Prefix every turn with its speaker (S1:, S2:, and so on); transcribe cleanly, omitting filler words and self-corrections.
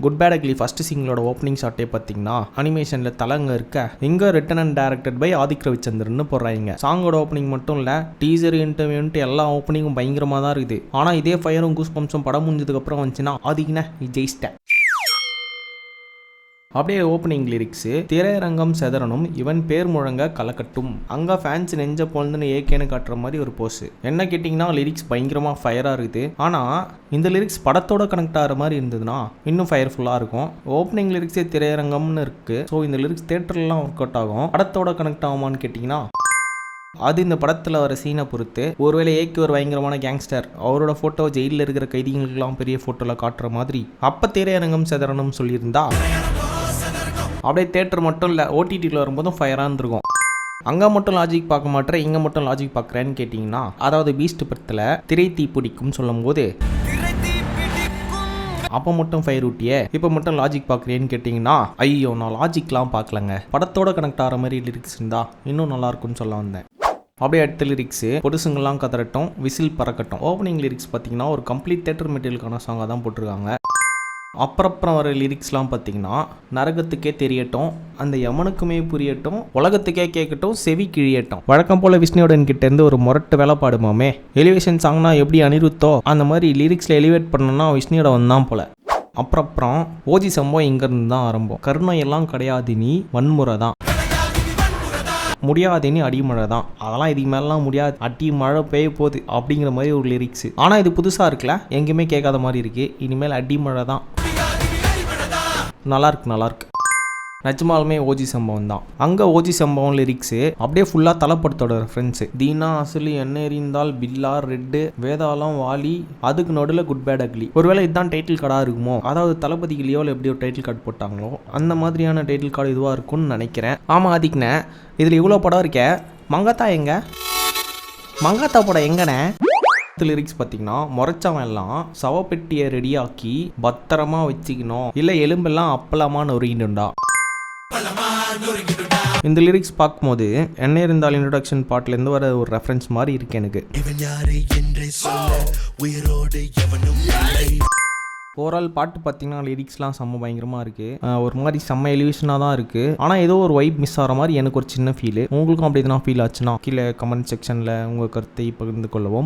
S1: Good bad ugly first சிங்கிளோட opening ஷாட்டே பார்த்தீங்கன்னா அனிமேஷன்ல தலங்க இருக்க இங்க written and directed by Adhik Ravichandran போடுறாங்க. சாங்கோட ஓப்பனிங் மட்டும் இல்ல, டீசர் இன்டர்வியூன்ட்டு எல்லா ஓப்பனிங்கும் பயங்கரமா தான் இருக்குது. ஆனா இதே ஃபயரும் கூஸ் பம்ப்ஸும் படம் முடிஞ்சதுக்கு அப்புறம் வந்துச்சுன்னா ஆதிக்னா ஜெயிச்சிட்டேன். அப்படியே ஓப்பனிங் லிரிக்ஸ், திரையரங்கம் செதறணும், இவன் பேர் முழங்க கலக்கட்டும், அங்க ஃபேன்ஸ் நெஞ்ச பொழுதுன்னு ஏகேன்னு காட்டுற மாதிரி ஒரு போஸ். என்ன கேட்டிங்கன்னா லிரிக்ஸ் பயங்கரமா ஃபயரா இருக்குது. ஆனா இந்த லிரிக்ஸ் படத்தோட கனெக்ட் ஆகிற மாதிரி இருந்ததுன்னா இன்னும் ஃபயர்ஃபுல்லா இருக்கும். ஓப்பனிங் லிரிக்ஸே திரையரங்கம்னு இருக்கு. ஸோ இந்த லிரிக்ஸ் தேட்டர்லாம் ஒர்க் அவுட் ஆகும். படத்தோட கனெக்ட் ஆகுமான்னு கேட்டிங்கன்னா அது இந்த படத்தில் வர சீனை பொறுத்து. ஒருவேளை ஏக்கு ஒரு பயங்கரமான கேங்ஸ்டர் அவரோட ஃபோட்டோ ஜெயிலில் இருக்கிற கைதிகளுக்கெல்லாம் பெரிய ஃபோட்டோவில் காட்டுற மாதிரி அப்போ திரையரங்கம் செதறணும்னு சொல்லியிருந்தா அப்படியே தேட்டர் மட்டும் இல்லை ஓடிடியில் வரும்போதும் ஃபயராக இருந்திருக்கும். அங்கே மட்டும் லாஜிக் பார்க்க மாட்டேன், இங்கே மட்டும் லாஜிக் பார்க்குறேன்னு கேட்டிங்கன்னா, அதாவது பீஸ்ட் படத்தில் திரை தீ பிடிக்கும் சொல்லும் போது அப்போ மட்டும் ஃபயர் ஊட்டியே, இப்போ மட்டும் லாஜிக் பார்க்குறேன்னு கேட்டிங்கன்னா, ஐயோ நான் லாஜிக்லாம் பார்க்கலங்க, படத்தோட கனெக்ட் ஆகிற மாதிரி லிரிக்ஸ் இருந்தால் இன்னும் நல்லாயிருக்கும்னு சொல்ல வந்தேன். அப்படியே அடுத்த லிரிக்ஸு, பொடுசுங்கெல்லாம் கதறட்டும், விசில் பறக்கட்டும். ஓப்பனிங் லிரிக்ஸ் பார்த்தீங்கன்னா ஒரு கம்ப்ளீட் தேட்டர் மெட்டீரியலுக்கான சாங்காக தான் போட்டிருக்காங்க. அப்புறம் வர லிரிக்ஸ்லாம் பார்த்தீங்கன்னா, நரகத்துக்கே தெரியட்டும், அந்த யமனுக்குமே புரியட்டும், உலகத்துக்கே கேட்கட்டும், செவி கிழியட்டும். வழக்கம் போல் விஷ்ணுவுடன் கிட்டேருந்து ஒரு முரட்டு வேலைப்பாடுமாமே. எலிவேஷன் சாங்னா எப்படி அனிருத்தோ அந்த மாதிரி லிரிக்ஸில் எலிவேட் பண்ணணும்னா விஷ்ணுவோட வந்தான் போல். அப்புறம் ஓஜி சம்பவம் இங்கேருந்து தான் ஆரம்பம். கருணை எல்லாம் கிடையாது, நீ வன்முறை தான், முடியாதுன்னு அடிமழை தான், அதெல்லாம் இதுக்கு மேலாம் முடியாது, அடி மழை பெய்ய போகுது அப்படிங்கிற மாதிரி ஒரு லிரிக்ஸ். ஆனால் இது புதுசாக இருக்குல்ல, எங்கேயுமே கேட்காத மாதிரி இருக்குது. இனிமேல் அடிமழை தான், நல்லாயிருக்கு. நிஜமாலுமே ஓஜி சம்பவம் தான். அங்கே ஓஜி சம்பவம் லிரிக்ஸு அப்படியே ஃபுல்லாக தலைப்படத்தோட ரெஃபரன்ஸு. தீனா அசலி என்ன எறிந்தால் பில்லா ரெட்டு வேதாளம் வாலி, அதுக்கு நடுவில் குட் பேட் அக்லி. ஒருவேளை இதுதான் டைட்டில் கார்டாக இருக்குமோ, அதாவது தளபதிக்கு லியோவில் எப்படி ஒரு டைட்டில் கார்டு போட்டாங்களோ அந்த மாதிரியான டைட்டில் கார்டு இதுவாக இருக்கும்னு நினைக்கிறேன். ஆமாம் அதிக்னே, இதில் இவ்வளோ படம் இருக்கே, மங்காத்தா எங்க? மங்காத்தா படம் எங்கண்ணே? லிரிக்ஸ் பார்த்தீங்கன்னா, முறைச்சவன் எல்லாம் சவப்பெட்டியை ரெடியாக்கி பத்திரமா வச்சுக்கணும், இல்லை எலும்பெல்லாம் அப்பளமா நொறுங்கிடுண்டா. இந்த லிரிக்ஸ் பார்க்கும்போது என்ன இருந்தால் இன்ட்ரோடக்ஷன் பாட்டிலேருந்து வர ஒரு ரெஃபரன்ஸ் மாதிரி இருக்கு எனக்கு. ஓவரால் பாட்டு பார்த்தீங்கன்னா லிரிக்ஸ்லாம் செம்ம பயங்கரமாக இருக்குது. ஒரு மாதிரி செம்ம எலிவேஷனாக தான் இருக்குது. ஆனால் ஏதோ ஒரு வைப் மிஸ் ஆகிற மாதிரி எனக்கு ஒரு சின்ன ஃபீல். உங்களுக்கும் அப்படி எதுனா ஃபீல் ஆச்சுன்னா கீழே கமெண்ட் செக்ஷனில் உங்கள் கருத்தை பகிர்ந்து கொள்ளவும்.